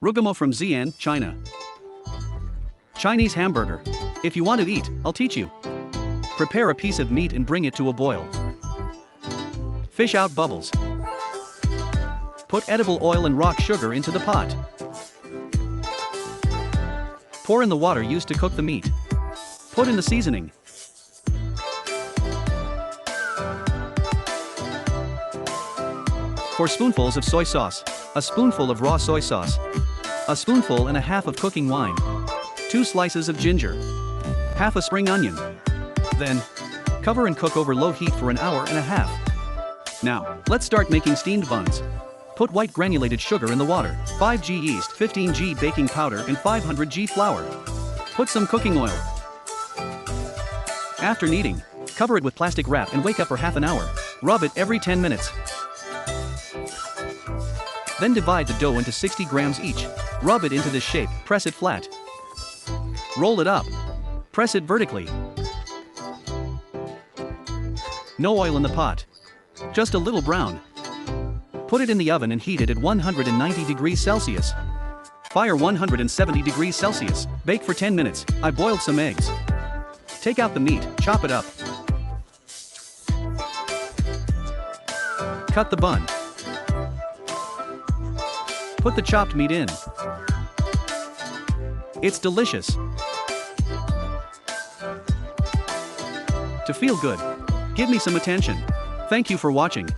Rugamo from Xi'an, China. Chinese hamburger. If you want to eat, I'll teach you. Prepare a piece of meat and bring it to a boil. Fish out bubbles. Put edible oil and rock sugar into the pot. Pour in the water used to cook the meat. Put in the seasoning. 4 spoonfuls of soy sauce, a spoonful of raw soy sauce, a spoonful and a half of cooking wine, 2 slices of ginger, half a spring onion. Then, cover and cook over low heat for an hour and a half. Now, let's start making steamed buns. Put white granulated sugar in the water, 5 g yeast, 15 g baking powder and 500 g flour. Put some cooking oil. After kneading, cover it with plastic wrap and wake up for half an hour. Rub it every 10 minutes. Then divide the dough into 60 grams each. Rub it into this shape, press it flat. Roll it up. Press it vertically. No oil in the pot. Just a little brown. Put it in the oven and heat it at 190 degrees Celsius. Fire 170 degrees Celsius. Bake for 10 minutes. I boiled some eggs. Take out the meat, chop it up. Cut the bun. Put the chopped meat in. It's delicious. To feel good, give me some attention. Thank you for watching.